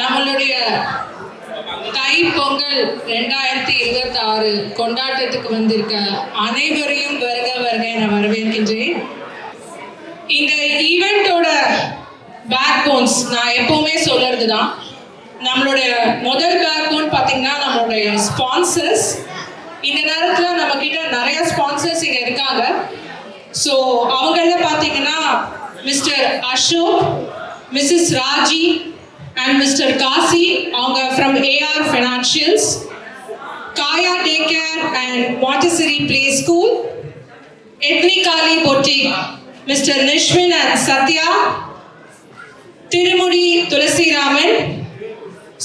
நம்மளுடைய தை பொங்கல் 2026 கொண்டாட்டத்துக்கு வந்திருக்க அனைவரையும் வருக வருக என வரவேற்கின்றேன். இந்த ஈவெண்டோட பேக் போன்ஸ் நான் எப்பவுமே சொல்றது தான். நம்மளுடைய முதல் பேக் போன் பார்த்தீங்கன்னா நம்மளுடைய ஸ்பான்சர்ஸ். இந்த நேரத்தில் நம்ம கிட்ட நிறைய ஸ்பான்சர்ஸ் இங்கே இருக்காங்க. ஸோ அவங்கள பார்த்தீங்கன்னா mister Ashok, missus Raji and Mr. Kasi, அவங்க from AR Financials, Kaya Daycare and Montessori Play School, Ethnically Boutique, Mr. Nishwin and Satya, Tirumudi Tulasi Raman.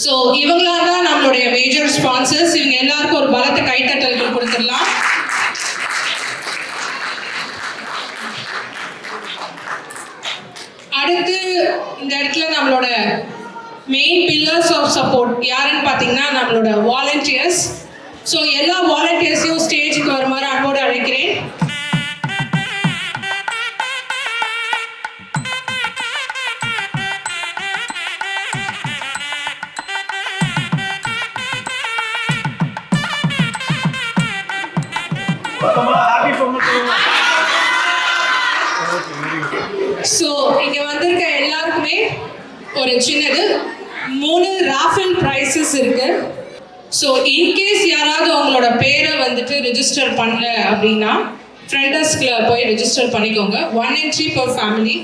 So இவங்களாம் தான் நம்மளுடைய மேஜர் ஸ்பான்சர்ஸ். இவங்க எல்லாருக்கும் ஒரு பலத்த கைத்தட்டல்கள் கொடுத்துடலாம். அடுத்து இந்த இடத்துல நம்மளோட மெயின் பில்லர்ஸ் ஆஃப் சப்போர்ட் யாருன்னு பார்த்தீங்கன்னா நம்மளோட வாலண்டியர்ஸ். ஸோ எல்லா வாலண்டியர்ஸையும் ஸ்டேஜுக்கு வருமாறு அன்போடு அழைக்கிறேன். ஸோ இங்கே வந்திருக்க எல்லாருக்குமே ஒரு சின்னது 3 ராஃபில் ப்ரைஸஸ் இருக்கு. ஸோ இன்கேஸ் யாராவது அவங்களோட பேரை வந்துட்டு ரெஜிஸ்டர் பண்ணல அப்படின்னா ஃப்ரண்ட் டெஸ்கில் போய் ரெஜிஸ்டர் பண்ணிக்கோங்க. 1 entry per family.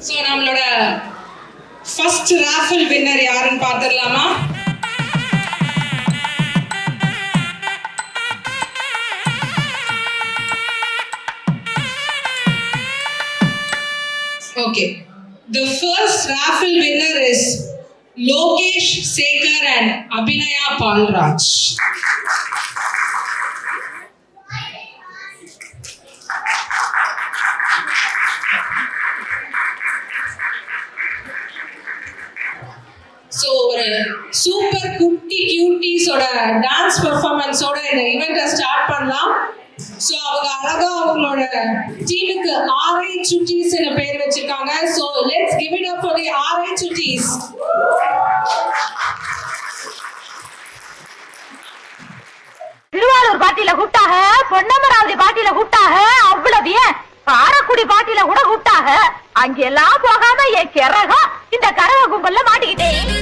ஸோ நம்மளோட ஃபர்ஸ்ட் ராஃபில் வின்னர் யாருன்னு பார்த்துடலாமா? Okay. The first raffle winner is Lokesh Sekhar and Abhinaya Palraj. So ஒரு சூப்பர் குட்டி கியூட்டிஸோட டான்ஸ் பெர்ஃபார்மன்ஸோட இந்த ஈவெண்ட்டை ஸ்டார்ட் பண்ணலாம். ஸோ அவங்க அழகா அவங்களோட டீமுக்கு ஆர்ஐ சுட்டீஸ் பேர் வச்சிருக்காங்க. So let's give it up for the RI சுட்டீஸ். திருவாரூர் பாட்டியில கூப்பிட்டாக, பொன்னமராவதி பாட்டியில கூப்பிட்டாக, அவ்வளவு ஏன் காரக்குடி பாட்டியில கூட கூப்பிட்டாக. அங்கெல்லாம் போகாம என் கிறகம் இந்த கரக கும்பல்ல மாட்டிக்கிட்டேன்.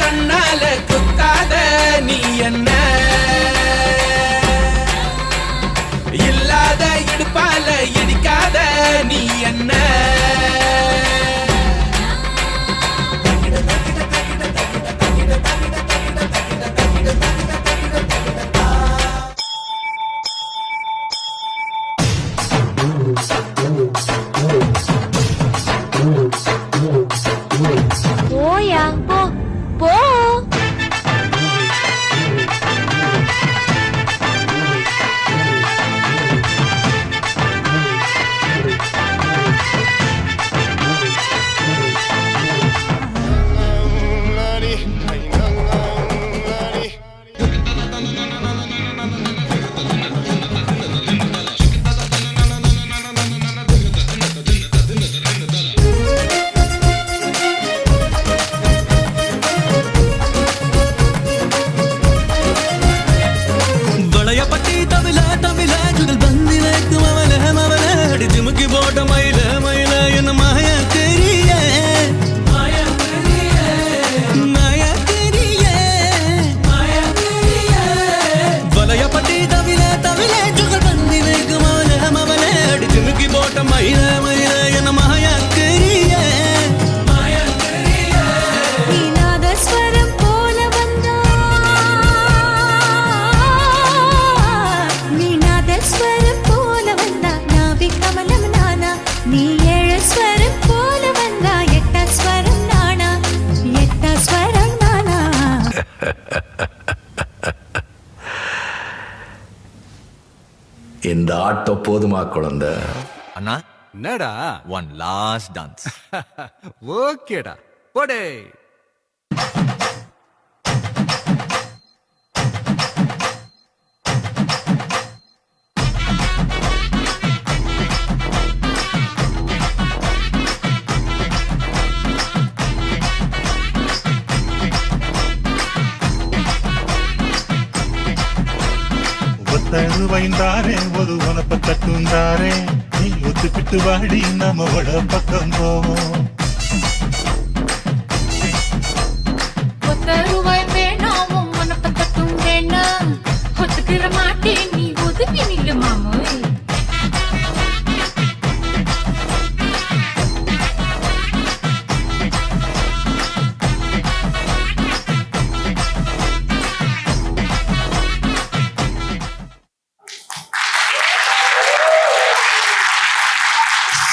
கண்ணால குத்தாத நீ என்ன, இல்லாத இடுப்பால இடிக்காத நீ என்ன. போயா போ போ. இந்த ஆட்டோ போதுமா குழந்தை? அண்ணா என்னடா? One last dance. ஓகேடா போடே. ஒத்தருவைந்தாரே ஒரு உனப்ப தட்டுந்தாரே நீ ஒத்துக்கிட்டு வாடி நம்ம வட பக்கம் போவோம் ரூபாய் வேணாம் உனப்ப தட்டும் வேணாம் ஒத்துக்கிற மாட்டேன் நீ ஒதுங்கி நில்லு மாமோய்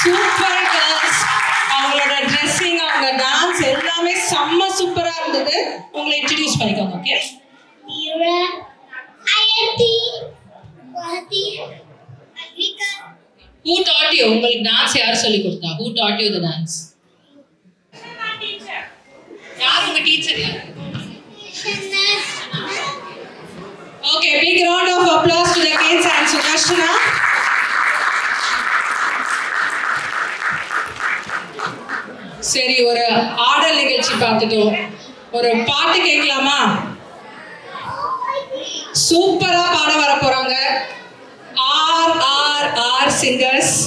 சூப்பர் கேர்ள்ஸ். அவங்களோட ட்ரெஸ்ஸிங், அவங்க டான்ஸ் எல்லாமே செம்ம சூப்பரா இருந்தது. உங்களை இன்ட்ரடியூஸ் பண்ணிக்கோங்க. Okay, Mira, Ayati, Wati, Agrika. who taught you? உங்களுக்கு டான்ஸ் யார் சொல்லி கொடுத்தா? who taught you the dance? யார் உங்க teacher? Okay, big round of applause to the kids and Sudashna. சரி, ஒரு ஆடல் நிகழ்ச்சி பார்த்துட்டோம். ஒரு பாட்டு கேட்கலாமா? சூப்பரா பாட வர போறாங்க ஆர் சிங்கர்ஸ்.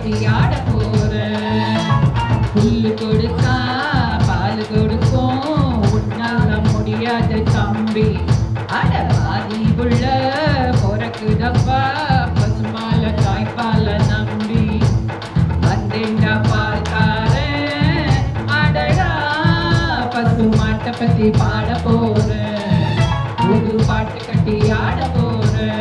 விளையாட போறேன். புல்லு கொடுத்தா பால் கொடுக்கும், உன்னால முடியாத தம்பி. அட பாதி உள்ள பொறக்குதப்பா, பசுமால தாய்ப்பால நம்பி. வந்தேண்டா பால்காரன், அடடா பசு மாட்டை பத்தி பாட போறேன். புது பாட்டு கட்டி ஆட போறேன்.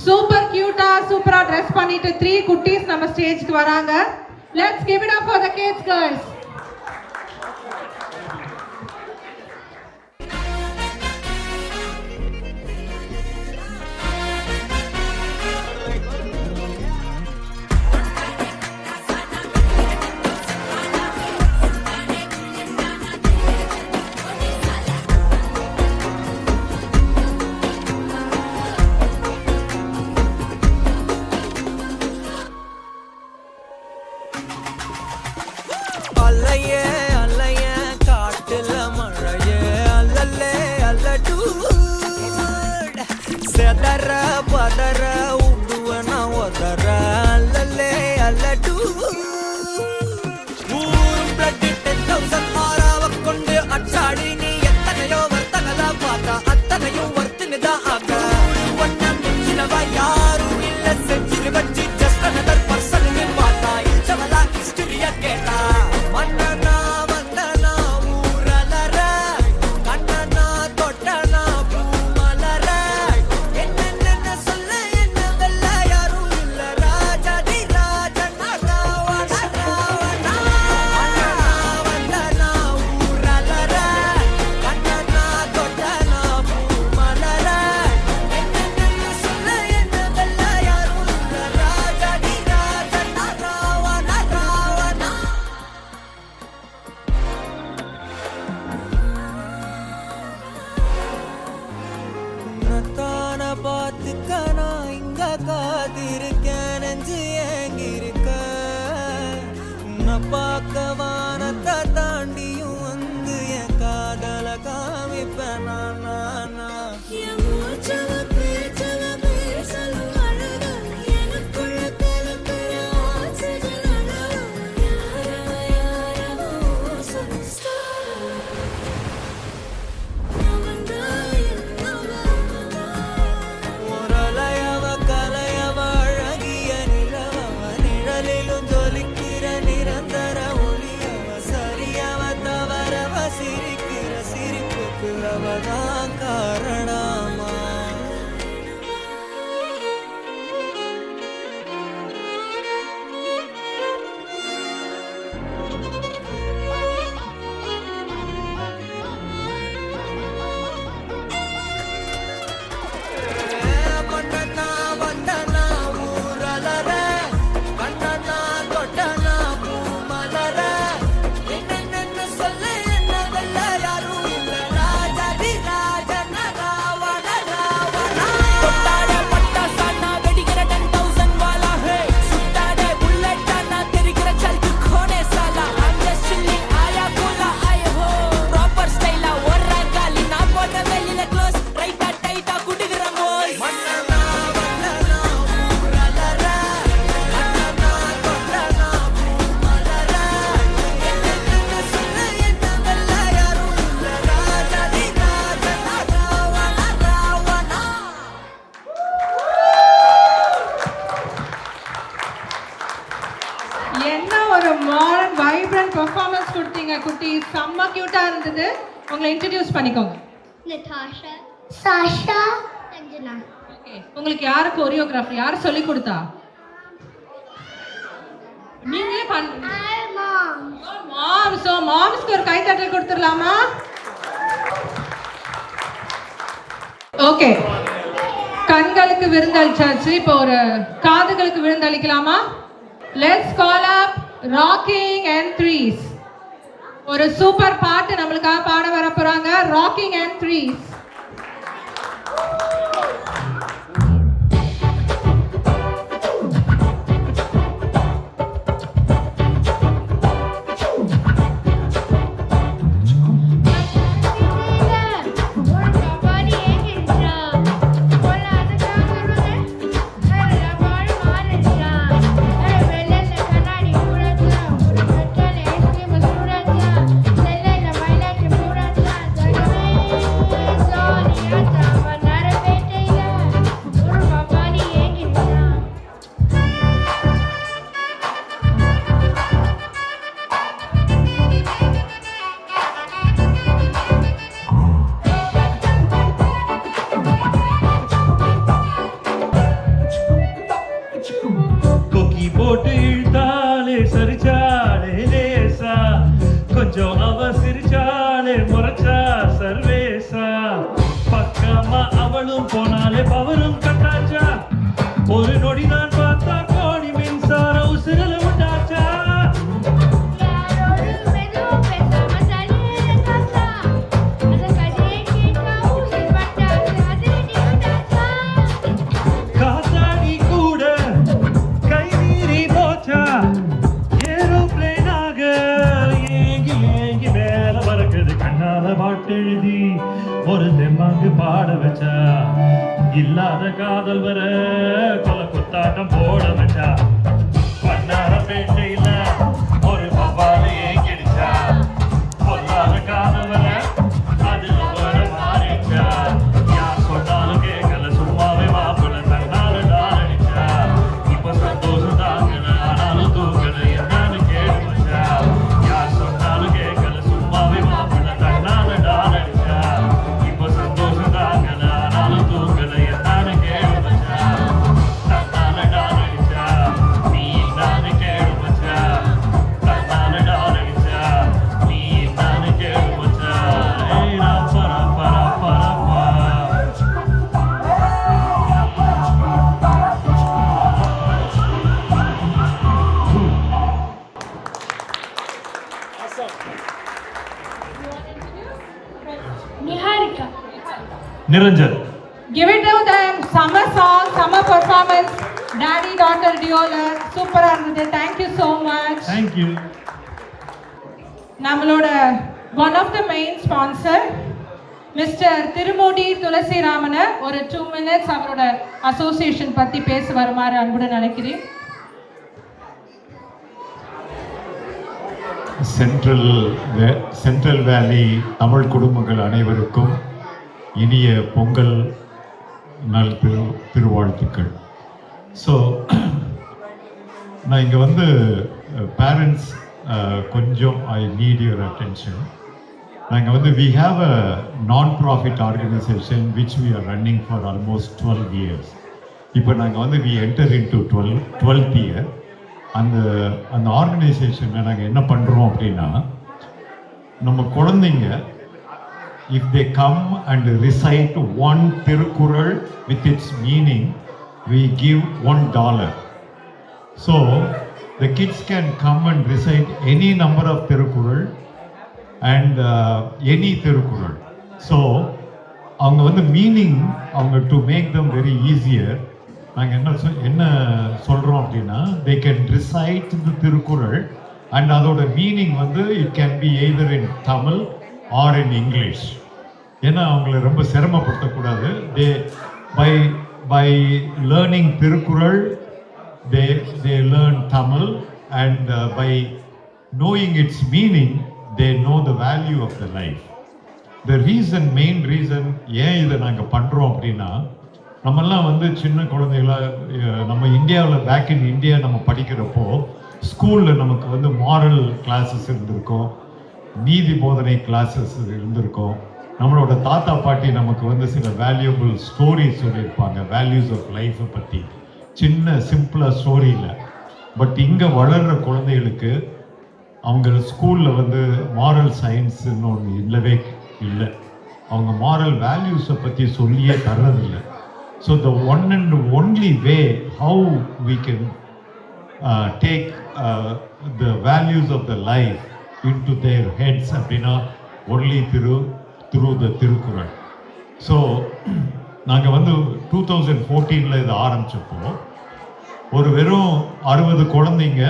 சூப்பர் கியூட்டா சூப்பரா ட்ரெஸ் பண்ணிட்டு 3 குட்டீஸ் நம்ம ஸ்டேஜ்க்கு வராங்க. Let's give it up for the kids girls. அல்லையே அல்லையே காட்டுல மழையே அல்லல்லே அல்லடு செதற பதற உடுவன ஒதற அல்லல்லே அல்லடு ஊரும் பிளட் 10,000 ஆறாவ கொண்டு அச்சாடி நீ எத்தனையோ வர்த்தகதா பார்த்தா அத்தனையும் வர்த்தினிதான் ஆக ஒன்னம் சிலவா யாரும் இல்ல செஞ்சிரு வச்சு ஜஸ்ட் another person பார்த்தா இச்சவலா ஹிஸ்டரியா கேட்டா மன்னனா வந்தனா ஊரலற கண்ணனா தொட்டனா பூமலற என்ன சொல்ல என்ன வெல்ல யாரும் இல்ல ராஜாதி ராஜனா ராவண ராவணா மன்னனா வந்தனா ஊரலற கண்ணனா தொட்டனா பூமலற என்ன சொல்ல என்ன வெல்ல யாரும் இல்ல ராஜாதி ராஜனா ராவண ராவணா உன்னத்தான பார்த்துக்க நான் இங்க காத்திருக்கேன் நெஞ்சு ஏங்கிருக்க உன்னை பார்க்க வானத்தை தாண்டியும் வந்து என் காதல காமிப்பேன் நான் ஒரலையவ கலையவ அழகிய நிலவவ நிழலிலும் ஜொலிக்கிற நிரந்தர ஒளியவ சரியவ தவறவ சிரிக்கிற சிரிப்புக்கு அவதான் காரணமா மன்னனா வந்தனா ஊரலற கண்ணனா தொட்டனா பூமலற என்ன சொல்ல என்ன வெல்ல யாரும் இல்ல ராஜாதி ராஜனா ராவண ராவணா தொட்டாட பட்டா சானா வெடிக்கிற 10,000 வாலா ஹே சுட்டாட புல்லட் ஆனா தெரிக்கிற சல்கு கோனே சாலா I'm just chilling ஆயா கோலா ஆயே ஹோ ப்ராப்பர் ஸ்டைலா ஒரா காலி நான் போட்ட வெளியில க்ளோஸ் ரைட்டா டைட்டா குடுக்குற மோய் மன்னனா வந்தனா ஊரலற கண்ணனா தொட்டனா பூமலற என்ன சொல்ல என்ன வெல்ல யாரும் இல்ல ராஜாதி ராஜனா ராவண ராவணா என்ன ஒரு மாடர்ன் வைப்ரண்ட் பெர்ஃபார்மன்ஸ் கொடுத்தீங்க குட்டி. செம்ம கியூட்டா இருந்தது. உங்களை இன்ட்ரடியூஸ் பண்ணிக்கோங்க. Natasha, Sasha, Anjana. ஓகே, உங்களுக்கு யாரு கோரியோகிராஃபி யார் சொல்லி கொடுத்தா? நீங்களே பண்ண Hi, Mom. மாம்ஸ்க்கு ஒரு கை தட்டல் கொடுத்துடலாமா? ஓகே, கண்களுக்கு விருந்தளிச்சாச்சு. இப்போ ஒரு காதுகளுக்கு விருந்தளிக்கலாமா? Let's call up rocking and threes. ஒரு சூப்பர் பாட்டு நம்மளுக்காக பாட வர போறாங்க. Rocking and threes. Hey, ஊரும் கட்டாச்சா ஒரு நொடிதான் பார்த்தா கோடி மின்சாரம் உசுரல உண்டாச்சா யாரோடு மெதுவா பேசாம தனியே தாத்தா அத கதையை கேட்டா உயிர் பட்டாச்சு அதிரடி உண்டாச்சா காத்தாடி கூட கை மீறி போச்சா ஏரோப்ளேனாக ஏங்கி ஏங்கி மேல பறக்குது கண்ணால பாட்டெழுதி ஒரு தெம்மாங்கு பாட வச்சா இல்லாத காதல் வர கொலை குத்தாட்டம் போட வச்சா பண்ணார பேட்டையில ஒரு பவால ஏங்கிடுச்சா பொல்லாத காதல் வர அதுல வர மாறிச்சா யார் சொன்னாலும் கேட்கல சும்மாவே மாப்பிள்ள தன்னால டாரடிச்சா இப்ப சந்தோஷம் தாங்கல ஆனாலும் தூங்கல என்னன்னு கேடு வச்சா யார் சொன்னாலும் கேட்கல சும்மாவே மாப்பிள்ள தன்னால டாரடிச்சா இப்ப சந்தோஷம் தாங்கல ஆனாலும் தூங்கல என்னன்னு கேடு வச்சா தன்னால டாரடிச்சா நீ என்னன்னு கேடு வச்சா தன்னால டாரடிச்சா நீ என்னன்னு கேடு வச்சா ஏய் ராப்பரா பரா பரப்பா Niharika Niranjan Give it to them. Summer song, summer performance. Daddy, daughter, duo. Super இருந்தது. Thank you so much. Thank you நம்மளோட one of the main sponsor, Mr. திருமூடி துளசிராமனை ஒரு 2 minutes அவரோட அசோசியேஷன் பத்தி பேச வருமாறு அன்புடன் நினைக்கிறேன். சென்ட்ரல் வேலி தமிழ் குடும்பங்கள் அனைவருக்கும் இனிய பொங்கல் நல் திருவாழ்த்துக்கள். ஸோ நான் இங்கே வந்து பேரண்ட்ஸ் கொஞ்சம் ஐ நீட் யுவர் அட்டென்ஷன். நாங்கள் வந்து we have a non profit organisation which we are running for almost 12 years. இப்போ நாங்கள் வந்து we enter into 12th year. அந்த ஆர்கனைசேஷனை நாங்கள் என்ன பண்ணுறோம் அப்படின்னா, நம்ம குழந்தைங்க if they come and recite one Thirukkural with its meaning, we give $1. So the kids can come and recite any number of Thirukkural and any Thirukkural. So அவங்க வந்து மீனிங் அவங்க to make them very easier, நாங்கள் என்ன சொல்கிறோம் அப்படின்னா, they can recite the Thirukkural and அதோட meaning வந்து it can be either in Tamil or in English. ஏன்னா அவங்கள ரொம்ப சிரமப்படுத்தக்கூடாது. By learning Thirukkural they learn Tamil and by knowing its meaning they know the value of the life. The main reason ஏன் இதை நாங்கள் பண்ணுறோம் அப்படின்னா, நம்மெல்லாம் வந்து சின்ன குழந்தைகளா நம்ம இந்தியாவில் பேக் இன் இந்தியா நம்ம படிக்கிறப்போ ஸ்கூலில் நமக்கு வந்து மாரல் கிளாஸஸ் இருந்திருக்கும், நீதி போதனை கிளாஸஸ் இருந்திருக்கும். நம்மளோட தாத்தா பாட்டி நமக்கு வந்து சில வேல்யூபிள் ஸ்டோரிஸ் சொல்லியிருப்பாங்க, வேல்யூஸ் ஆஃப் லைஃப்பை பற்றி, சின்ன சிம்பிளாக ஸ்டோரியில். பட் இங்கே வளர்கிற குழந்தைகளுக்கு அவங்க ஸ்கூலில் வந்து மாரல் சயின்ஸுன்னு ஒன்று இல்லவே இல்லை. அவங்க மாரல் வேல்யூஸை பற்றி சொல்லியே தர்றதில்லை. So the one and only way how we can take the values of the life into their heads அப்படின்னா only through the Thirukkural. So நாங்கள் வந்து 2014 இதை ஆரம்பித்தப்போ ஒரு வெறும் 60 குழந்தைங்க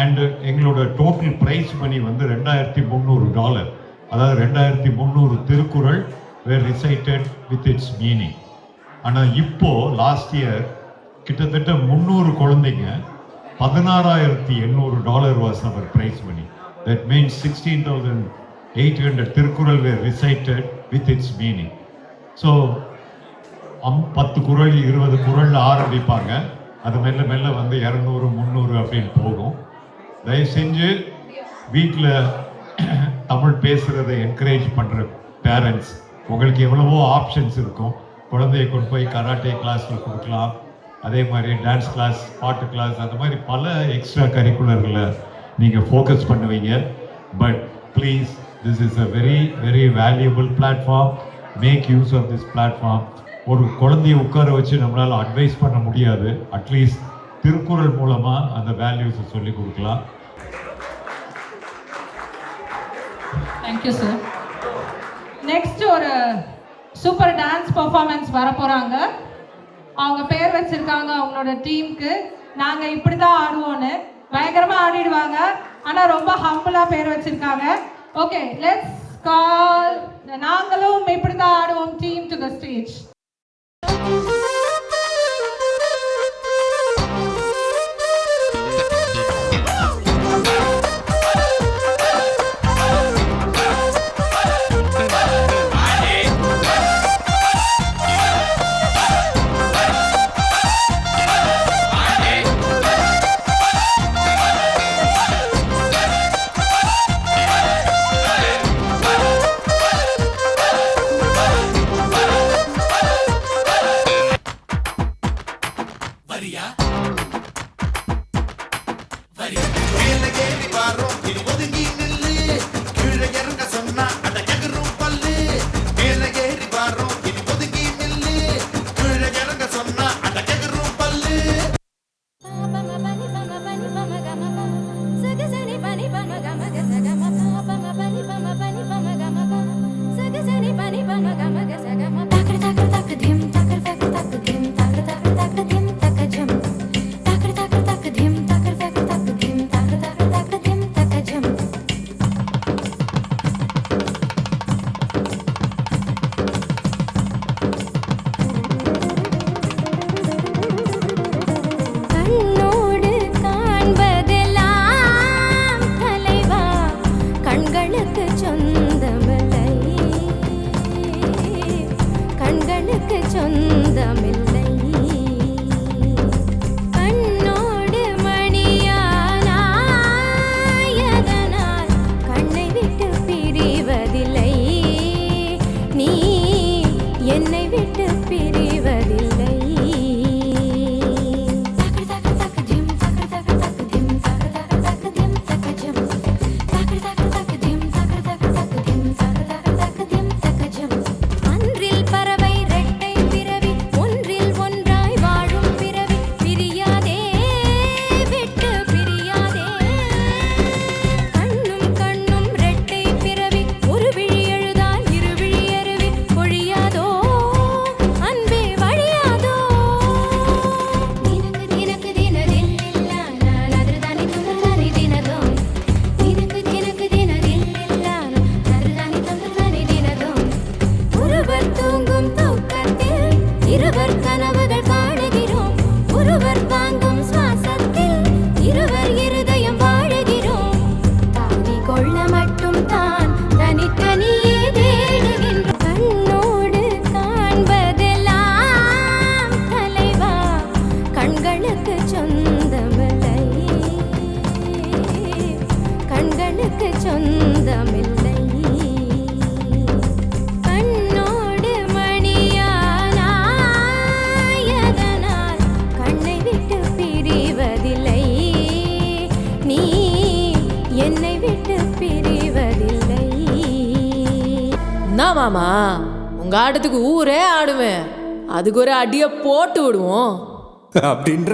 அண்டு எங்களோட டோட்டல் ப்ரைஸ் மணி வந்து $2,300. அதாவது 2,300 Thirukkural were recited with its meaning. ஆனால் இப்போது லாஸ்ட் இயர் கிட்டத்தட்ட 300 குழந்தைங்க $16,800 was our prize money. That means 16,800 Thirukkural were recited with its meaning. So 10 குறள் 20 குறளில் ஆரம்பிப்பாங்க, அது மெல்ல மெல்ல வந்து 200 300 அப்படின்னு போகும். தயவு செஞ்சு வீட்டில் தமிழ் பேசுகிறத என்கரேஜ் பண்ணுற பேரண்ட்ஸ், உங்களுக்கு எவ்வளவோ ஆப்ஷன்ஸ் இருக்கும். குழந்தைய கொண்டு போய் கராட்டே கிளாஸில் கொடுக்கலாம், அதே மாதிரி டான்ஸ் கிளாஸ், பாட்டு கிளாஸ், அந்த மாதிரி பல எக்ஸ்ட்ரா கரிக்குலரில் நீங்கள் ஃபோக்கஸ் பண்ணுவீங்க. But please, this is a very very valuable platform. Make use of this platform. ஒரு குழந்தைய உட்கார வச்சு நம்மளால் அட்வைஸ் பண்ண முடியாது. அட்லீஸ்ட் திருக்குறள் மூலமாக அந்த வேல்யூஸை சொல்லி கொடுக்கலாம். Thank you sir. நெக்ஸ்ட் ஒரு சூப்பர் டான்ஸ் பர்ஃபார்மன்ஸ் வர போகிறாங்க. அவங்க பேர் வச்சுருக்காங்க அவங்களோட டீமுக்கு, நாங்கள் இப்படி தான் ஆடுவோன்னு. பயங்கரமாக ஆடிடுவாங்க, ஆனால் ரொம்ப ஹம்பிளாக பேர் வச்சுருக்காங்க. ஓகே, லெட்ஸ் கால் நாங்களும் இப்படி தான் ஆடுவோம் டீம் டு த ஸ்டேஜ். மாமா, உங்க ஆட்டத்துக்கு ஊரே ஆடுவேன், அதுக்கு ஒரு அடிய போட்டு விடுவோம் அப்படின்ற.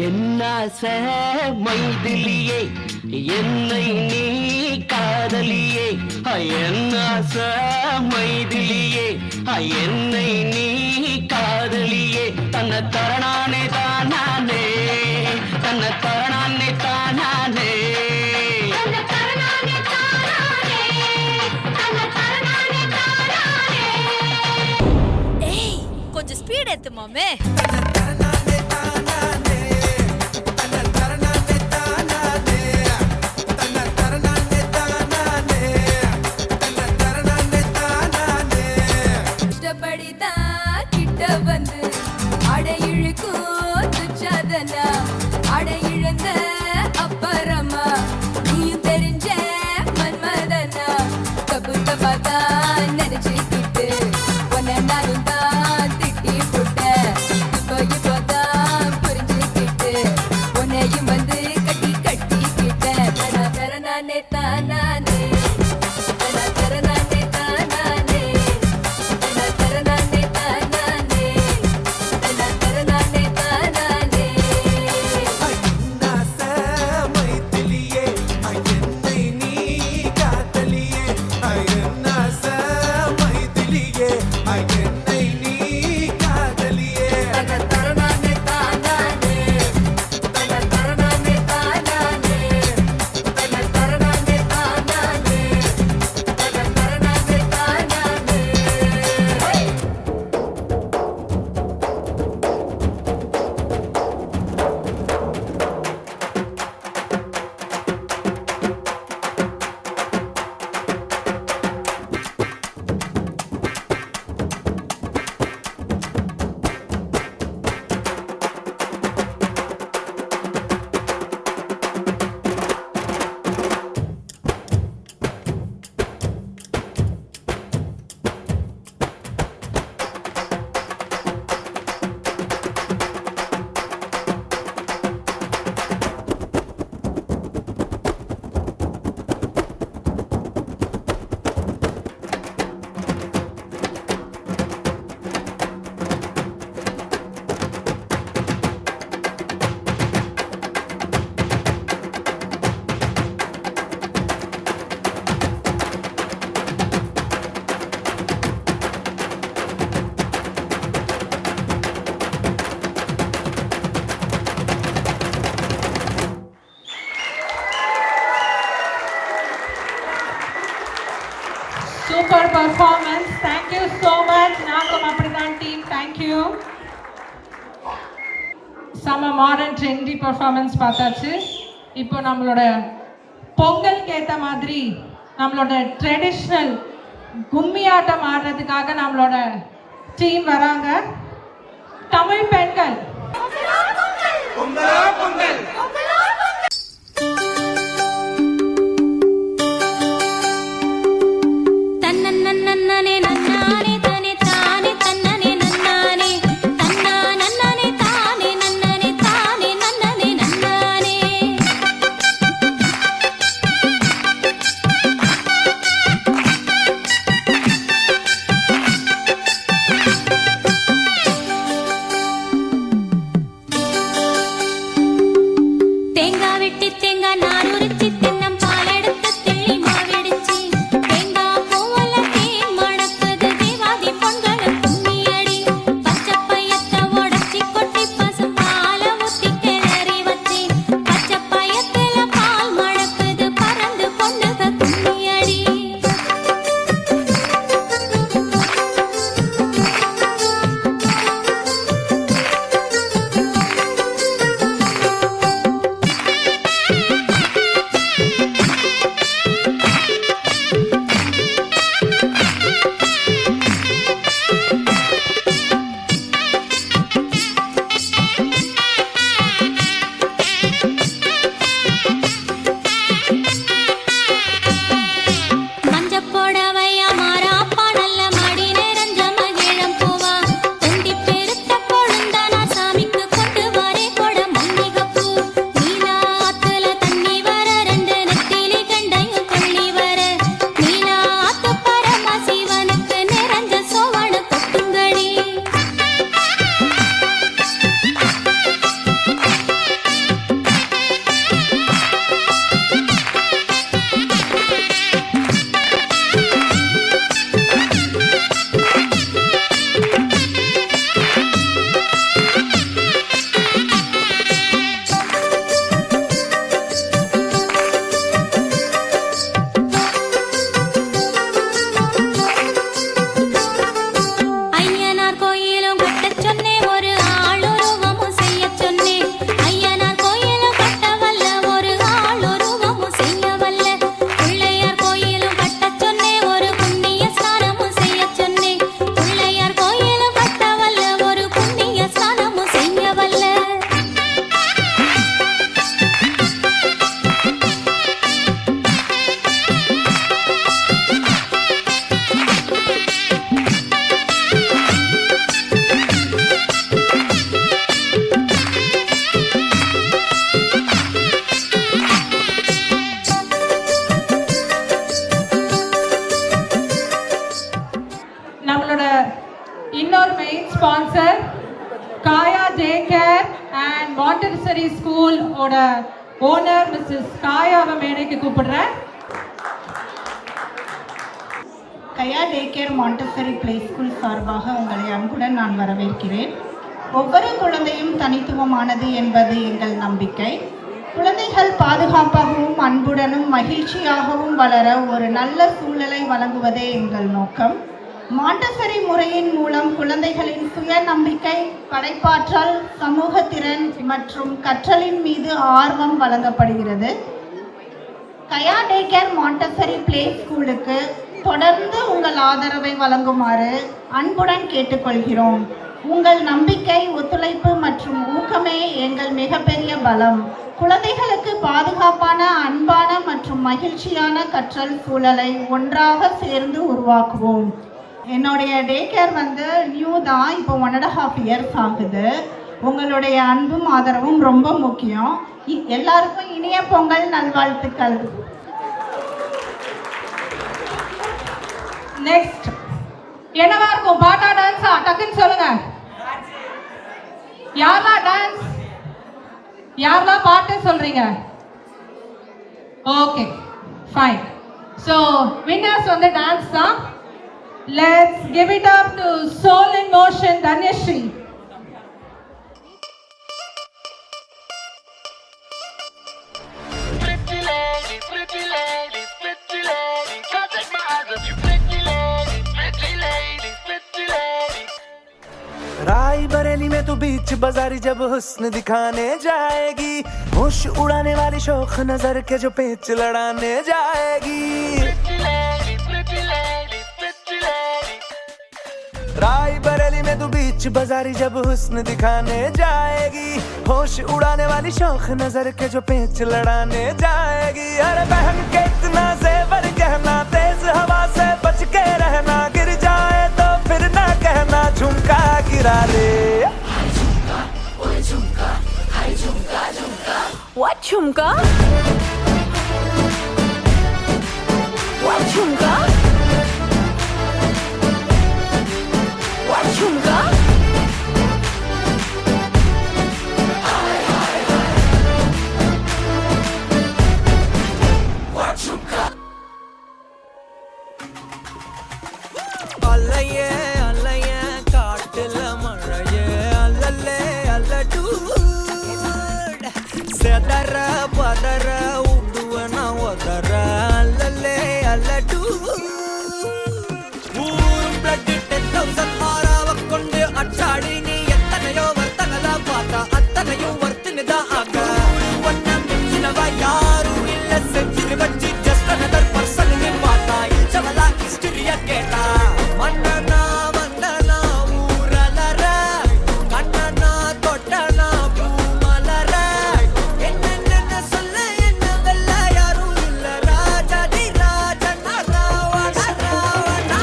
என்னாச மைதிலியே என்னை நீ காதலியே, என்னாச மைதிலியே என்னை நீ காதலியே, தன்னை தரணானே தானே, தன்னை தரணானே தானே. ஏய், கொஞ்சம் ஸ்பீட் ஏத்து மாமே. Super performance. Thank you so much. நாங்களும் அப்படிதான் டீம். தேங்க்யூ. செம மாடர்ன் ட்ரெண்டி பர்ஃபார்மன்ஸ் பார்த்தாச்சு. இப்போ நம்மளோட பொங்கலுக்கு ஏற்ற மாதிரி நம்மளோட ட்ரெடிஷ்னல் கும்மி ஆட்டம் ஆடுறதுக்காக நம்மளோட டீம் வராங்க. தமிழ் பெண்கள். தன்னன்னன்னனே நன்னானே தனே தானே தன்னனே நன்னானே தன்னா நன்னனே தானே நன்னனே தானே நன்னனே நன்னானே தேங்காய் வெட்டி தேங்காய் நார் உரிச்சி தென்னம் பால் எடுத்து தெள்ளி மாவிடிச்சி தேங்காய் பூவல தேன் மணக்குது தேவாதி பொங்கலும் கும்மியடி பச்சை பையத்தை உடைச்சி கொட்டி பசு பால ஊத்தி கிளறி வச்சி பச்சை பையத்துல பால் மணக்குது பறந்து பொண்ணுக கும்மியடி மஞ்சள் போடவையா மாறாப்பா நல்ல மடி நிறைஞ்ச மகிழம் பூவா தொண்டி பெருத்த கொழுந்தானா சாமிக்கு கொண்டு வரே கொட மல்லிகைப்பூ நீலா ஆத்துல தண்ணி வர ரெண்டு நெத்திலி கண்டையும் கொள்ளி வர நீலா ஆத்து பரமசிவனுக்கு நிறைஞ்ச சோவன கொட்டுங்கடி ஐயனார் கோயிலும் கட்டச் சொன்னேன் ஒரு ஆளுருவமும் செய்யச் சொன்னேன் ஐயனார் கோயிலும் கட்ட வல்ல ஒரு ஆளுருவமும் செய்ய வல்ல பிள்ளையார் கோயிலும் கட்டச் சொன்னேன் ஒரு புண்ணிய ஸ்நானமும் செய்யச் சொன்னேன் பிள்ளையார் கோயிலும் கட்ட வல்ல ஒரு புண்ணிய ஸ்நானமும் செய்ய வல்ல நம்மளோட இன்னொரு main sponsor Kaya day care and Montessori school ஓட ஓனர் மிஸ்ஸஸ் காயாவை மேடைக்கு கூப்பிடுறேன். Kaya day care Montessori play school சார்பாக உங்களை அன்புடன் நான் வரவேற்கிறேன். ஒவ்வொரு குழந்தையும் தனித்துவமானது என்பது எங்கள் நம்பிக்கை. குழந்தைகள் பாதுகாப்பாகவும் அன்புடனும் மகிழ்ச்சியாகவும் வளர ஒரு நல்ல சூழலை வழங்குவதே எங்கள் நோக்கம். மாண்டெசரி முறையின் மூலம் குழந்தைகளின் சுய நம்பிக்கை, படைப்பாற்றல், சமூக திறன் மற்றும் கற்றலின் மீது ஆர்வம் வழங்கப்படுகிறது. Gaya day care Montessori play ஸ்கூலுக்கு தொடர்ந்து உங்கள் ஆதரவை வழங்குமாறு அன்புடன் கேட்டுக்கொள்கிறோம். உங்கள் நம்பிக்கை, ஒத்துழைப்பு மற்றும் ஊக்கமே எங்கள் மிகப்பெரிய பலம். குழந்தைகளுக்கு பாதுகாப்பான, அன்பான மற்றும் மகிழ்ச்சியான கற்றல் சூழலை ஒன்றாக சேர்ந்து உருவாக்குவோம். என்னுடைய டே கேர் நியூ தான், இப்போ 1.5 இயர்ஸ் ஆகுது. உங்களுடைய அன்பும் ஆதரவும் ரொம்ப முக்கியம். எல்லாருக்கும் இனிய பொங்கல் நல்வாழ்த்துக்கள். நெக்ஸ்ட் என்னவா இருக்கும்? பாட்டா டான்ஸா? டக்குன்னு சொல்லுங்க. யாரெல்லாம் டான்ஸ், யாரெல்லாம் பாட்டு சொல்றீங்க? Okay fine. So winners dance தான். Let's give it up to Soul in Motion, Dhanyashri. Pretty lady, pretty lady, pretty lady, can't take my eyes off you, pretty Rae Bareli में तू बीच बाजारी जब हुस्न दिखाने जाएगी, होश उड़ाने वाली शौक नजर के जो पेच लड़ाने जाएगी। राय बरेली में तू बीच बाजारी जब हुस्न दिखाने जाएगी, होश उड़ाने वाली शौक नजर के जो पेच लड़ाने जाएगी। अरे बहन के इतना जेवर कहना, तेज हवा से बच के रहना, गिर जाए तो फिर ना कहना झुमका गिरा ले। What झुमका? What झुमका? What झुमका? அல்லையே அல்லையே காட்டுல மழையே அல்லல்லே அல்லடு செதற பதற உடுவன ஒதற அல்லல்லே அல்லடு ஊரும் பிளட் 10,000 ஆறாவ கொண்டு அச்சாடி நீ எத்தனையோ வர்த்தகலா பார்த்தா அத்தனையும் வர்த்தினிதான் ஆக ஒன்ன மிஞ்சினவ யாரும் இல்ல செஞ்சிரு வச்சு ஜஸ்ட் அனதர் பர்சன் பார்த்தா இச்சவலா ஹிஸ்டரிய கேட்டா மன்னனா வந்தனா ஊரலர கண்ணனா தொட்டனா பூமலர என்ன சொல்ல என்ன வெல்ல யாரும் இல்ல ராஜாதி ராஜனா ராவண ராவணா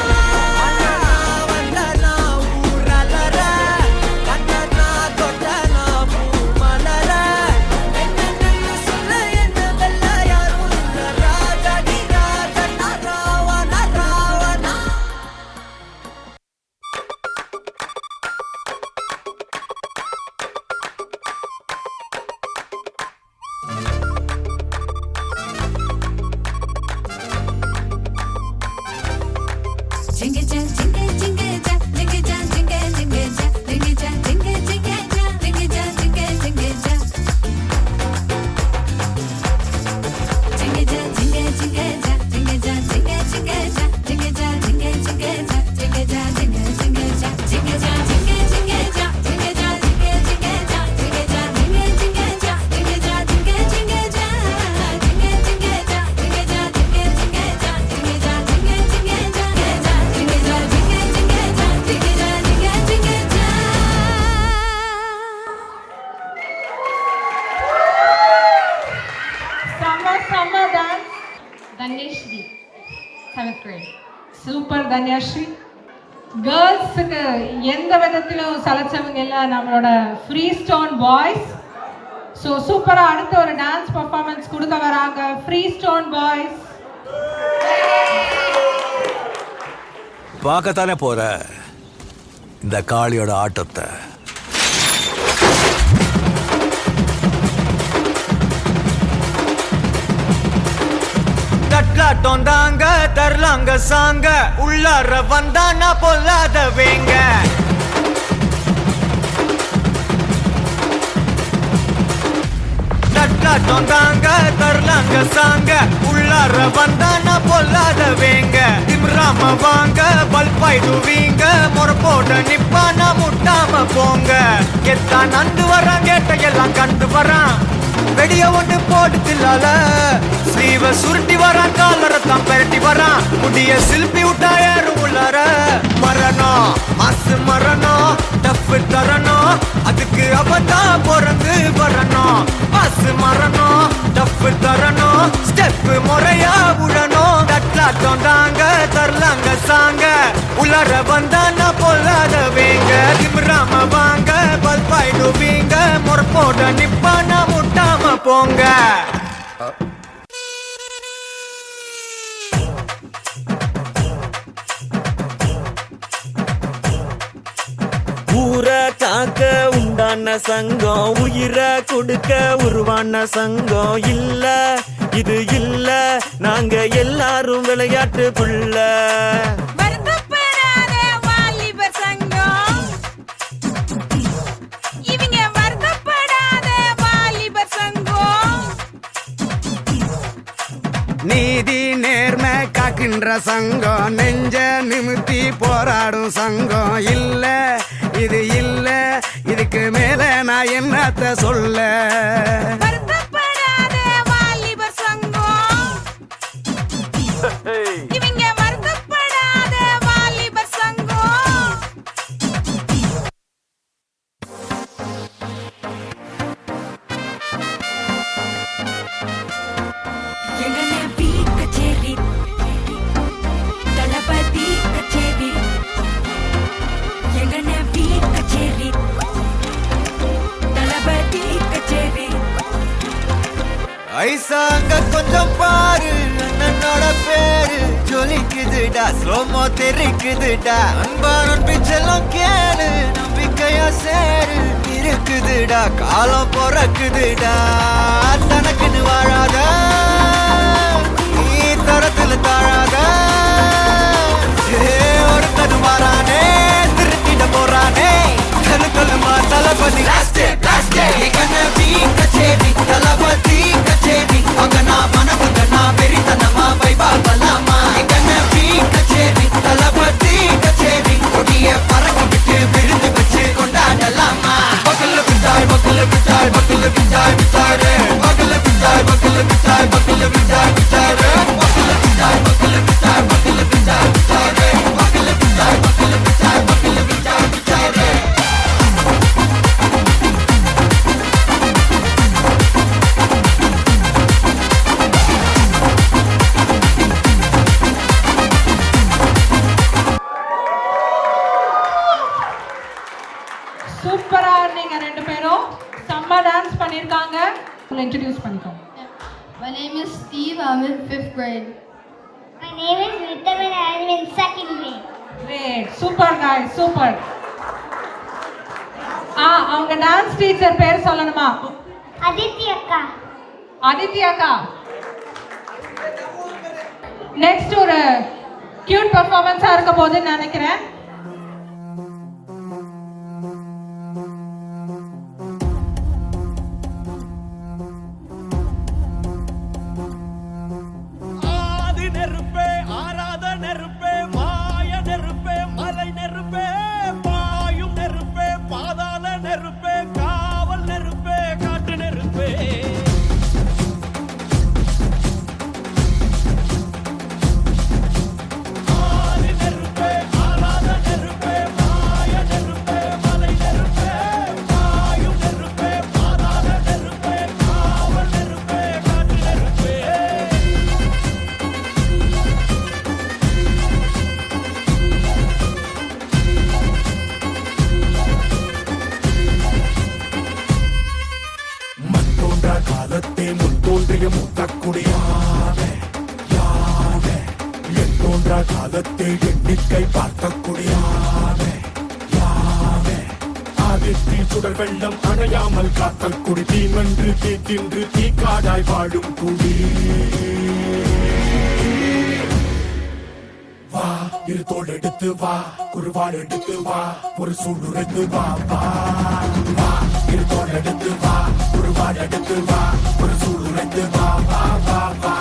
மன்னனா வந்தனா ஊரலர கண்ணனா தொட்டனா பூமலர என்ன சொல்ல என்ன வெல்ல யாரும் இல்ல ராஜாதி ராஜனா Ravana Ravana. Summer dance. Dhanyashree 7th grade. Super Dhanyashree. கேர்ள்ஸுக்கு எந்த விதத்திலும் சலைச்சவங்க எல்லாம் நம்மளோட ஃப்ரீ ஸ்டோன் பாய்ஸ். ஸோ சூப்பராக அடுத்த ஒரு டான்ஸ் பர்ஃபார்மன்ஸ் கொடுக்க வராங்க ஃப்ரீ ஸ்டோன் பாய்ஸ். பார்க்கத்தானே போற இந்த காளியோட ஆட்டத்தை. தட்லாட்டம் தாங்க தரலாங்க சாங்க உள்ளார வந்தானா பொல்லாத வேங்க. தட்லாட்டம் தாங்க தரலாங்க சாங்க உள்ளார வந்தானா பொல்லாத வேங்க. திம்ராம வாங்க பல்பாயிடுவீங்க முறப்போட நிப்பானா முட்டாம போங்க. எத்தான் நந்து வரான் கேட்ட எல்லாம் கண்டு வரான் வெடிய ஒண்ணு போட்டு தில்லால ஸ்லீவ சுருட்டி வரான் காலரத்தான் பெரட்டி வரான் முடிய சில்பி விட்டா ஏறும் உள்ளார. மரணம் மாசு மரணம் டஃப் தரணும் அதுக்கு அவதான் பிறந்து வரணும். மாசு மரணம் டஃப் தரணும் ஸ்டெப் முறையா விடணும். தட்லாட்டம் தாங்க தரலாங்க சாங்க உள்ளார வந்தானா பொல்லாத வேங்க. திமிராம வாங்க பல்பாயிடுவீங்க முறப்போட நிப்பானா முட்டாம போங்க. ஊரை காக்க உண்டான சங்கம் உயிரை கொடுக்க உருவான சங்கம் இல்ல இது இல்ல நாங்க எல்லாரும் விளையாட்டு புள்ள. நீதி நேர்மை காக்கின்ற சங்கம் நெஞ்ச நிமித்தி போராடும் சங்கம் இல்ல இது இல்ல இதுக்கு மேல நான் என்னத்த சொல்ல வருத்தப்படாத வாலிபர் சங்கம் இவங்க வருத்தப்படாத வாலிபர் சங்கம் எங்கனே பீ கச்சேரி தளபதி கச்சேரி எங்கனே பீ கச்சேரி தளபதி கச்சேரி ஐசாங்க கொஞ்சம் பாரு அண்ணனோட பேரு ஜொலிக்குதுடா ஸ்லோமோ தெரிக்குதுடா அன்பானன் பிச்செல்லாம் கேளு நம்பிக்கையா சேரு இருக்குதுடா காலம் பிறக்குதுடா தனக்குன்னு வாழாத நீ தரத்துல தாழாத ஒருத்தது மாறானே திருத்திட போறானே கலுமா தளபதி கச்சேரி தளபதி கச்சேரி அங்கனா மனபுகனா வெறித்தனமா வைபாபலாமா கண்ணபி கச்சேரி தளபதி கச்சேரி கொடிய பறக்க விட்டு விருந்து வச்சு கொண்டாடலாமா பக்கல விட்டாய் பக்கல விட்டாய் பக்கல விட்டாய் விட்டாரே பக்கல விட்டாய் பக்கல விட்டாய் பக்கல விட்டாய் விட்டாரே பக்கல விட்டாய் பக்கல விட்டாய் பக்கல விட்டாய் விட்டாரே பக்கல விட்டாய் பக்கல விட்டாய் பக்கல விட்டாய் விட்டாரே சூப்பரா இருந்தீங்க ரெண்டு பேரும் செம்ம டான்ஸ் பண்ணிருக்காங்க. இன்ட்ரோடியூஸ் பண்ணிக்கோங்க. My name is Steve. I'm in 5th grade. My name is Ritam and I'm in 2nd grade. Great. Super guys. Super. அவங்க டான்ஸ் டீச்சர் பேர் சொல்லணுமா? Aditi akka. அதித்தி அக்கா. நெக்ஸ்ட் ஒரு கியூட் பெர்ஃபார்மன்ஸா இருக்க போகுதுன்னு நினைக்கிறேன். காலத்தை எண்ணிக்கை பார்க்கக்கூடியாவே ஆதித்தி சுடர் வெள்ளம் அணையாமல் காத்தல் தீமன்று தீத்தின்று தீக்காடாய் வாழும் குடி வா இரு தோள் எடுத்து வா குருவாள் எடுத்து வா ஒரு சூடுரைத்து வா வா வா இரு தோள் எடுத்து வா குருவாள் எடுத்து வா ஒரு சூடுரைத்து வா வா வா வா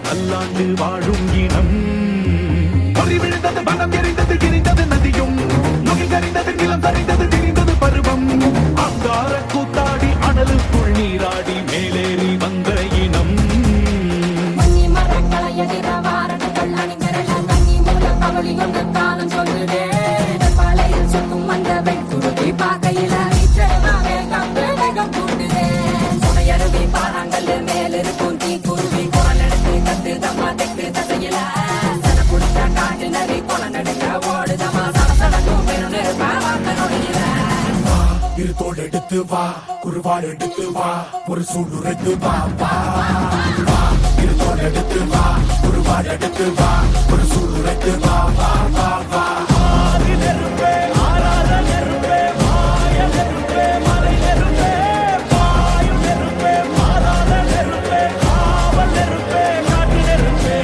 பல்லாண்டு வாழும் இனம் பொறி விழுந்தது பணம் எரிந்தது எரிந்தது நதியும் நுகை கறிந்தது நிலம் சரிந்தது திரிந்தது பருவம் அங்கார கூத்தாடி அனலுக்குள் நீராடி மேலேறி வந்த இனம் மேலிருக்கும் தீ குருவி குரல் எடுத்து கத்து தம்மா தெக்கு தசையில குடிச்ச காட்டு நரி கொலை நடுங்க ஓடுதமா தோள் எடுத்து வா குருவாள் எடுத்து வா ஒரு சூடுரைத்து வா வா வா இரு தோள் எடுத்து வா குருவாள் எடுத்து வா ஒரு சூடுரைத்து வா வா வா வா ஆதி நெருப்பே ஆராத நெருப்பே மாய நெருப்பே மலை நெருப்பே வாயு நெருப்பே மாறாத நெருப்பே காவல் நெருப்பே காற்று நெருப்பே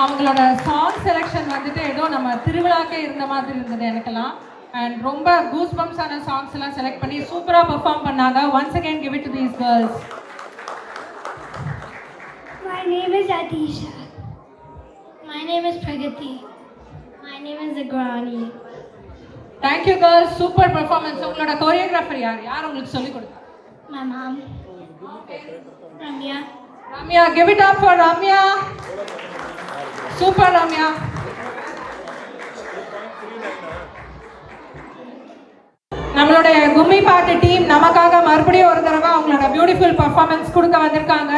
அவங்களோட சாங் செலெக்ஷன் வந்துட்டு ஏதோ நம்ம திருவிழாக்கே இருந்த மாதிரி இருந்தது எனக்கெல்லாம். அண்ட் ரொம்ப கூஸ் பம்ப்ஸான சாங்ஸ் எல்லாம் செலக்ட் பண்ணி சூப்பராக பெர்ஃபார்ம் பண்ணாங்க. Once again give it to these girls. My name is Atisha. My name is Pragati. My name is Agrani. Thank you girls, super performance. உங்களோட கோரியோகிராஃபர் யார் உங்களுக்கு சொல்லிக் கொடுத்தா? My mom. Ramya. Ramya, give it up for Ramya. Super Ramya. நம்மளோட கும்மி பாட்டு team நமக்காக மறுபடியும் ஒரு தடவை அவங்களோட பியூட்டிஃபுல் பெர்ஃபார்மன்ஸ் கொடுக்க வந்திருக்காங்க.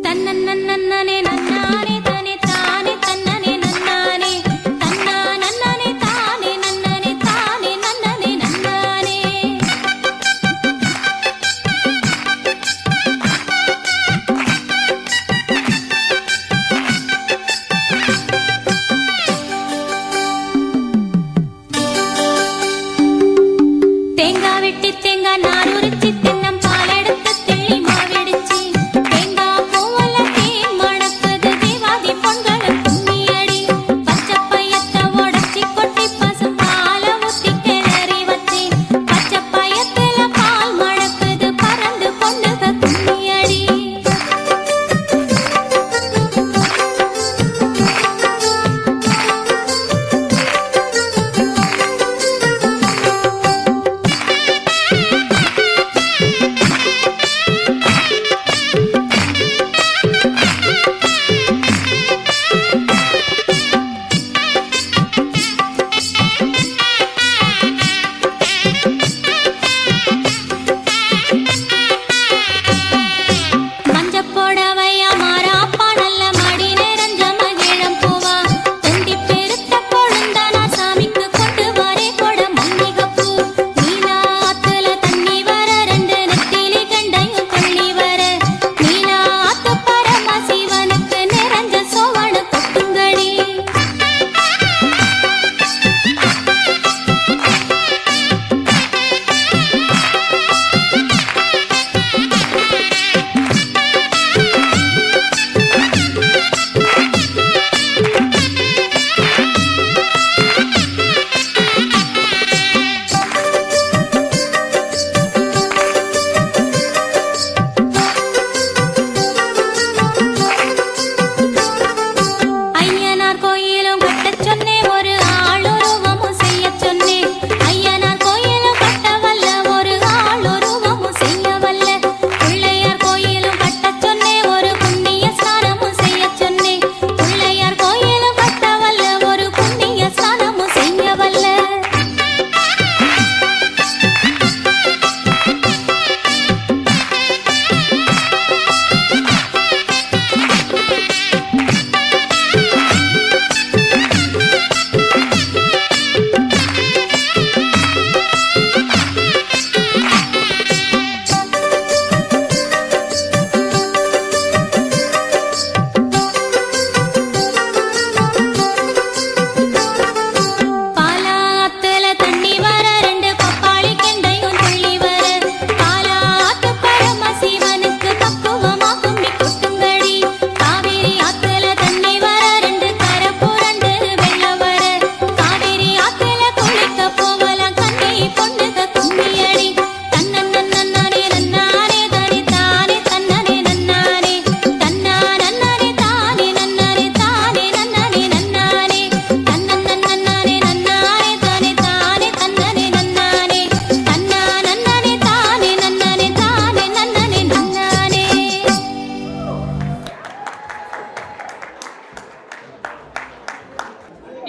தன்னன்னன்னனே நன்னானே தனே தானே தன்னனே நன்னானே தன்னா நன்னனே தானே நன்னனே தானே நன்னனே நன்னானே தேங்காய்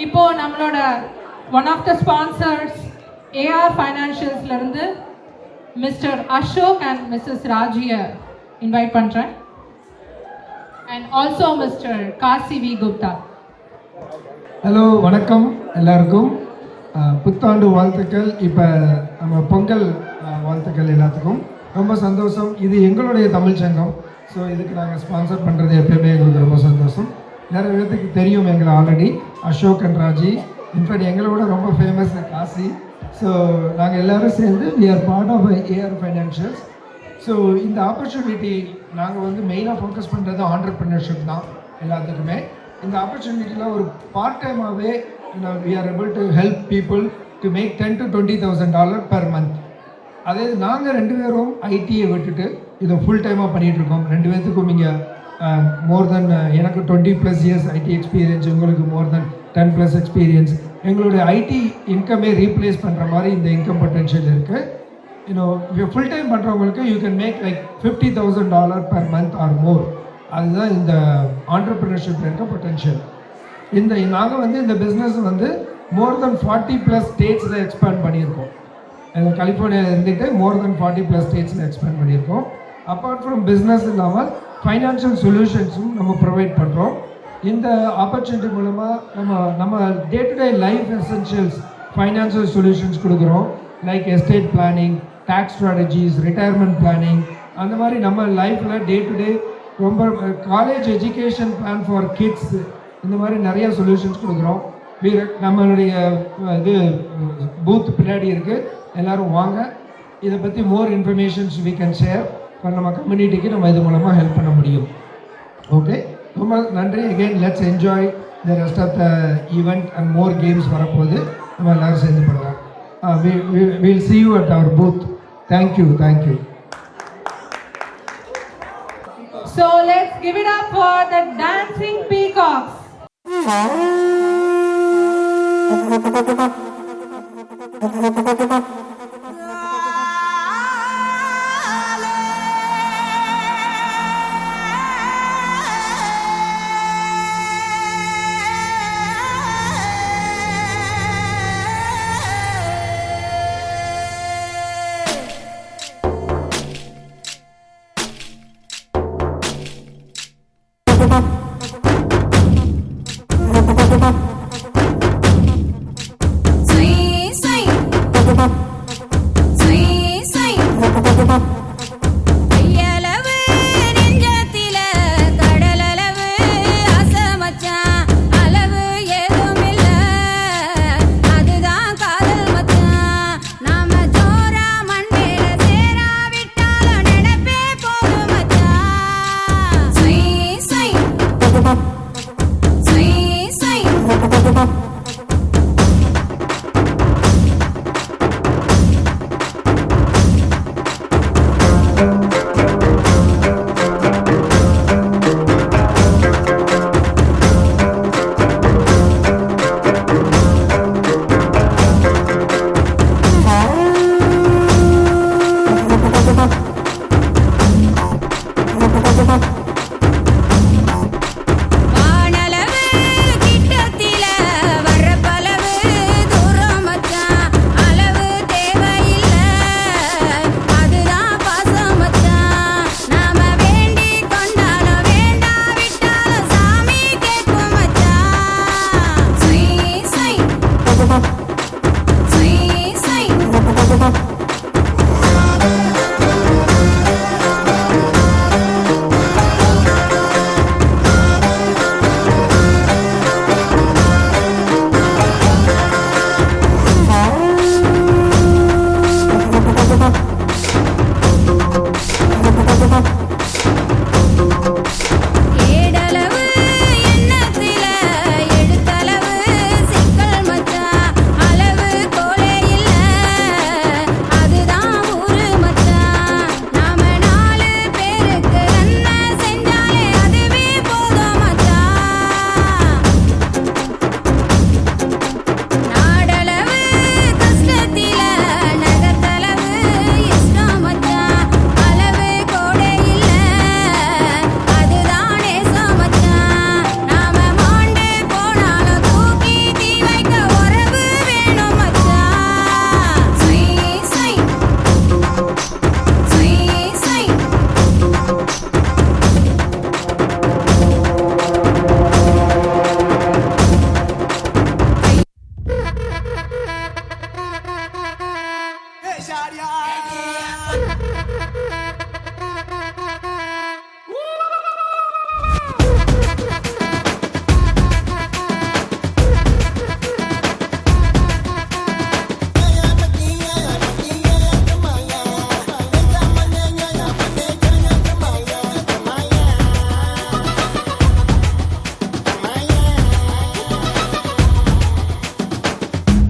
இப்போ நம்மளோட one of the sponsors AR ஃபைனான்ஷியல்ஸ்ல இருந்து மிஸ்டர் அசோக் அண்ட் மிஸ்ஸஸ் ராஜியை இன்வைட் பண்ணுறேன். And also mister Kasi V Gupta. Hello, வணக்கம் எல்லாருக்கும். புத்தாண்டு வாழ்த்துக்கள். இப்போ நம்ம பொங்கல் வாழ்த்துக்கள் எல்லாத்துக்கும். ரொம்ப சந்தோஷம். இது எங்களுடைய தமிழ் சங்கம். ஸோ இதுக்கு நாங்கள் ஸ்பான்சர் பண்ணுறது எப்பயுமே எங்களுக்கு ரொம்ப சந்தோஷம். நிறைய பேருக்கு தெரியும் எங்களை already, Ashok and Raji. In fact எங்களோட ரொம்ப ஃபேமஸ் காசி. ஸோ நாங்கள் எல்லோரும் சேர்ந்து we are part of AR financials. So இந்த ஆப்பர்ச்சுனிட்டி நாங்கள் வந்து மெயினாக ஃபோக்கஸ் பண்ணுறது ஆண்டர்ப்ரினர்ஷிப் தான் எல்லாத்துக்குமே. இந்த ஆப்பர்ச்சுனிட்டியில் ஒரு part டைமாகவே we are able to help people to make $10,000 to $20,000 per month. அதாவது நாங்கள் 2 பேரும் ஐடியை விட்டுட்டு இதை ஃபுல் டைமாக பண்ணிகிட்ருக்கோம். 2 பேர்த்துக்கும் இங்கே மோர் தென் எனக்கு 20+ இயர்ஸ் ஐடி எக்ஸ்பீரியன்ஸ், உங்களுக்கு மோர் தென் 10+ எக்ஸ்பீரியன்ஸ். எங்களுடைய ஐடி இன்கமே ரீப்ளேஸ் பண்ணுற மாதிரி இந்த இன்கம் பொட்டென்ஷியல் இருக்குது. ஃபுல் டைம் பண்ணுறவங்களுக்கு you can make like $50,000 per month or more. அதுதான் இந்த ஆண்டர்ப்ரினர்ஷிப் இருக்க பொட்டென்ஷியல். நாங்கள் வந்து இந்த பிஸ்னஸ் வந்து மோர் தென் 40+ ஸ்டேட்ஸில் எக்ஸ்பேண்ட் பண்ணியிருக்கோம். கலிஃபோர்னியாவில் இருந்துட்டு மோர் தென் 40+ ஸ்டேட்ஸில் எக்ஸ்பேண்ட் பண்ணியிருக்கோம். அப்பார்ட் ஃப்ரம் பிஸ்னஸ் இல்லாமல் ஃபைனான்ஷியல் சொல்யூஷன்ஸும் நம்ம ப்ரொவைட் பண்ணுறோம். இந்த ஆப்பர்ச்சுனிட்டி மூலமாக நம்ம day to day life essentials financial solutions கொடுக்குறோம். Like estate planning, tax strategies, retirement planning, அந்த மாதிரி நம்ம லைஃப்பில் டே டு டே ரொம்ப college education plan for kids, இந்த மாதிரி நிறைய சொல்யூஷன்ஸ் கொடுக்குறோம். நம்மளுடைய இது பூத் பின்னாடி இருக்குது, எல்லோரும் வாங்க. இதை பற்றி மோர் இன்ஃபர்மேஷன்ஸ் வி கேன் ஷேர். நம்ம கம்யூனிட்டிக்கு நம்ம இது மூலமாக ஹெல்ப் பண்ண முடியும். ஓகே, ரொம்ப நன்றி. Again let's enjoy the rest of the event and more games வரப்போகுது. நம்ம எல்லோரும் சேர்ந்து பண்ணுவோம். Will see you at our booth. Thank you. So let's give it up for the dancing peacocks. Swing, swing.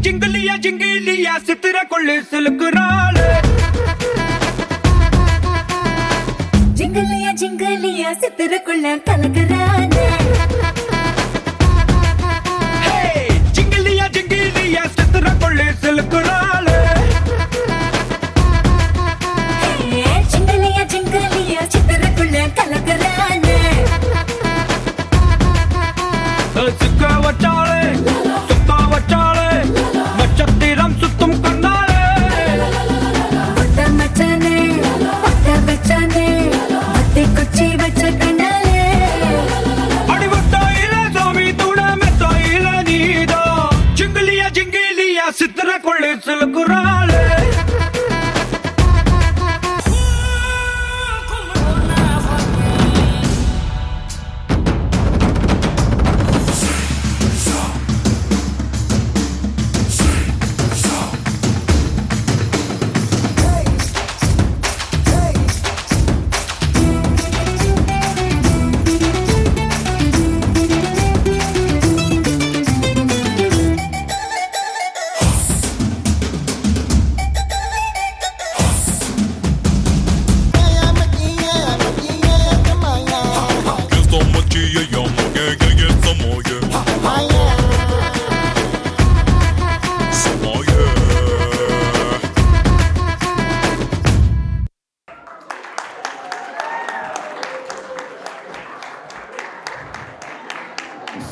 ஜிங்கிலியா ஜிங்கிலியா சித்திர கொள்ளு சிலுக்குறாளு ஜிங்கலியா ஜிங்கலியா சித்திரக்குள்ள கலக்குறானே ஜிங்கிலியா ஜிங்கிலியா சித்திர கொள்ளு சிலுக்குறாளு ஜிங்கலியா ஜிங்கலியா சித்திரக்குள்ள கலக்குறானே சிக்க வச்சாளே சுத்த வச்சாளே நட்சத்திரம் சுத்தும் கண்ணாளே ஒட்ட மச்சானே ஒட்ட வச்சானே ஒத்தை குச்சி வச்ச கண்ணாலே அடிவட்டாயில சாமி துண மெத்தாயில நீதா ஜிங்கிலியா ஜிங்கிலியா சித்திர கொள்ளு சிலுக்குறாளே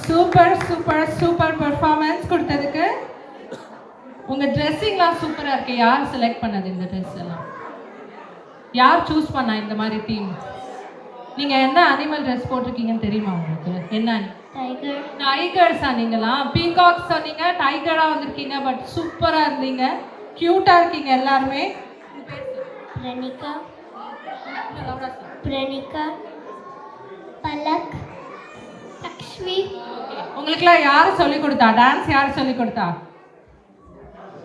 சூப்பர் சூப்பர் சூப்பர் பெர்ஃபார்மன்ஸ் கொடுத்ததுக்கு. உங்கள் ட்ரெஸ்ஸிங்லாம் சூப்பராக இருக்கு. யார் செலக்ட் பண்ணது இந்த ட்ரெஸ் எல்லாம்? யார் சூஸ் பண்ணா இந்த மாதிரி தீம்? நீங்கள் என்ன அனிமல் ட்ரெஸ் போட்டிருக்கீங்கன்னு தெரியுமா உங்களுக்கு? என்ன? டைகர். டைகர்ஸா நீங்களாம்? பீகாக் சொன்னீங்க, டைகராக வந்திருக்கீங்க. பட் சூப்பராக இருந்தீங்க, க்யூட்டாக இருக்கீங்க எல்லாருமே. பிரணிகா. பிரணிகா. பலக். லக்ஷ்மி. உங்களுக்குலாம் யார் சொல்லி கொடுத்தா டான்ஸ்? யார் சொல்லி கொடுத்தா?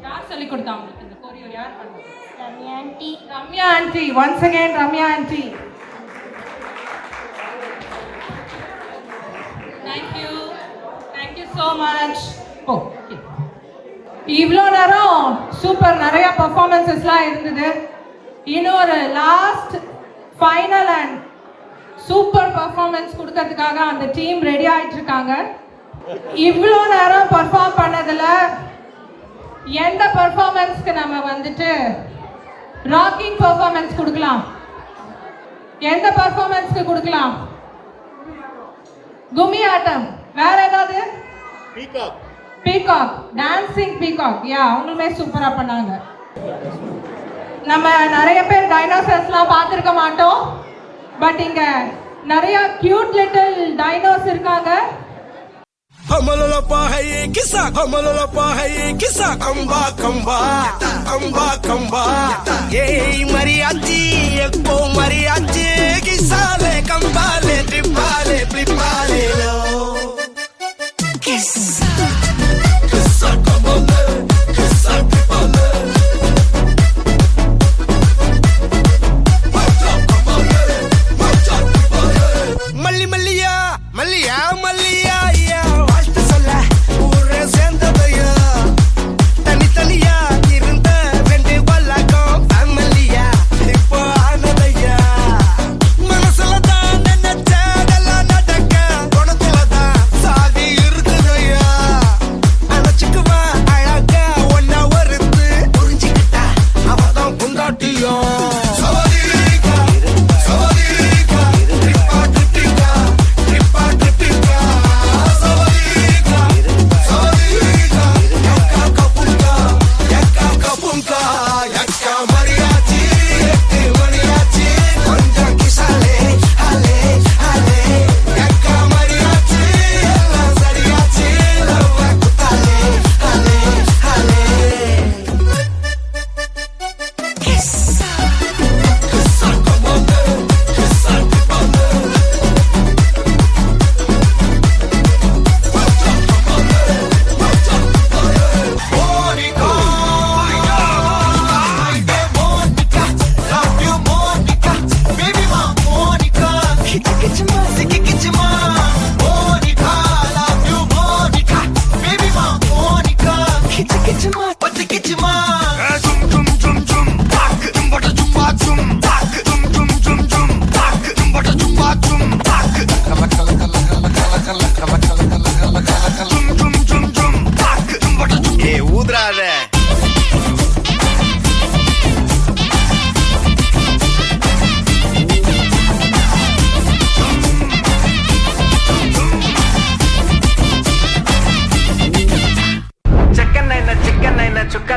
யார் சொல்லி கொடுத்தா உங்களுக்கு இந்த கோரியோ? யார் பண்ணா? Ramya aunty. Ramya aunty. Once again Ramya aunty. Thank you so much. Okay, இவ்வளோ நேரம் சூப்பர் நிறைய பர்ஃபார்மன்ஸஸ்லாம் இருந்தது. இன்னொரு last final and super performance கொடுக்கறதுக்காக அந்த டீம் ரெடி ஆகிட்டு இருக்காங்க. இவ்வளோ நேரம் பர்ஃபார்ம் பண்ணதில் எந்த பர்ஃபார்மன்ஸ்க்கு நம்ம வந்துட்டு ராக்கிங் பர்ஃபார்மன்ஸ் கொடுக்கலாம்? எந்த பர்ஃபார்மன்ஸ்க்கு கொடுக்கலாம்? கும்மி ஆட்டம். வேற ஏதாவது? பீகாக். Dancing peacock. யா, அவங்களுமே சூப்பராக பண்ணாங்க. நம்ம நிறைய பேர் டைனோசர்ஸ்லாம் பார்த்துருக்க மாட்டோம். பட் இங்க நிறைய கியூட் லிட்டில் டைனோஸ் இருக்காங்க. हमलोलपा है ये किस्सा, हमलोलपा है ये किस्सा, कंबा कंबा कंबा कंबा ये मरियाची एको मरियाची किस्सा ले कंबा ले ट्रिपा ले फ्लिपा ले लो किस्सा किस्सा कंबा ले किस्सा ट्रिपा ले मल्ली मल्लिया मल्लिया मल्लिया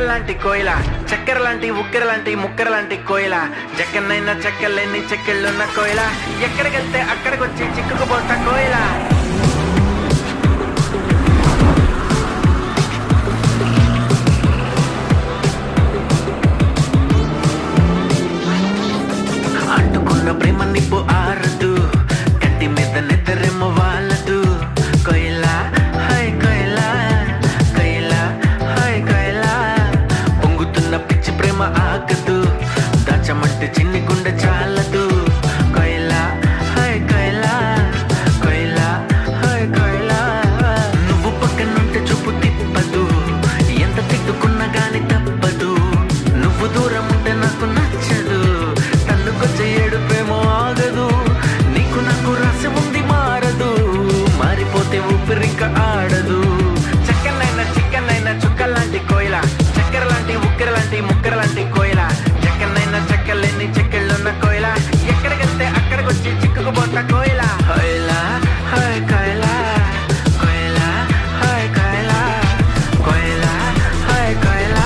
చుక్కల్లాంటి కోయిల చక్కెర లాంటి ఉక్కెర లాంటి ముక్కెర లాంటి కోయిల జక్కన్నైనా చెక్కలేని చెక్కిళ్ళున్న కోయిల ఎక్కడికెళ్తే అక్కడికొచ్చి చిక్కుకుపోతా కోయిల అంటుకున్న ప్రేమ నిప్పు ఆరదు కట్టి మీద నిద్రెమ్మ వాళ్ళదు కోయిల హాయ్ కోయిల కోయిల హాయ్ కోయిల పొంగుతున్న పిచ్చి ప్రేమ ఆగదు దాచమంటే చిన్ని గుండె చాలదు కోయిల హాయ్ కోయిల కోయిల హాయ్ కోయిల నువ్వు పక్కనుంటే చూపు తిప్పదు ఎంత తిట్టుకున్నా గాని తప్పదు నువ్వు దూరం ఉంటే నాకు నచ్చదు తన్నుకొచ్చే ఏడుపేమో ఆగదు నీకు నాకు రాసి ఉంది మారదు మారిపోతే ఊపిరిక ఆడదు చక్కనైనా చిక్కనైనా చుక్కల్లాంటి కోయిల చక్కెర లాంటి ఉక్కెర లాంటి ముక్కెర లాంటి కోయిల చక్కనైనా చెక్కలేని చెక్కిళ్ళున్న కోయిల ఎక్కడికెళ్తే అక్కడికొచ్చి చిక్కుకుపోతా కోయిల కోయిల హాయ్ కోయిల కోయిల హాయ్ కోయిల కోయిల హాయ్ కోయిల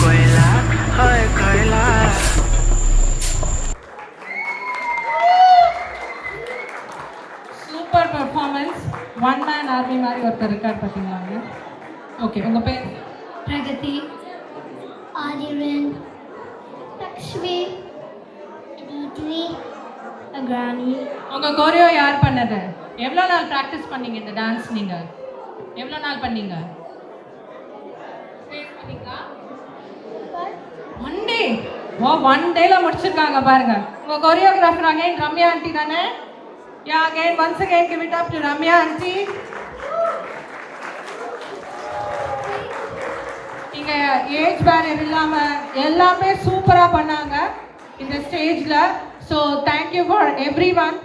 కోయిల హాయ్ కోయిల super performance. One man army மாதிரி ஒருத்தர் இருக்கார் பார்த்தீங்களாங்க. ஓகே, உங்கள் பேர்? பிரகதி, ஆதிரன், லக்ஷ்மி, தீத்வி, அக்ரானி. உங்கள் கோரியோ யார் பண்ணது? எவ்வளோ நாள் ப்ராக்டிஸ் பண்ணீங்க இந்த டான்ஸ்? நீங்கள் எவ்வளோ நாள் பண்ணீங்க? One day. ஓ, ஒன் டேல முடிச்சிருக்காங்க பாருங்க. உங்கள் கோரியோகிராஃபர் அகைன் ரம்யா ஆண்டி தானே? Yeah, again once again give it up to Ramya aunty. இங்கே ஏஜ் பேரியர் இல்லாமல் எல்லாமே சூப்பராக பண்ணாங்க இந்த ஸ்டேஜில். So thank you for every one.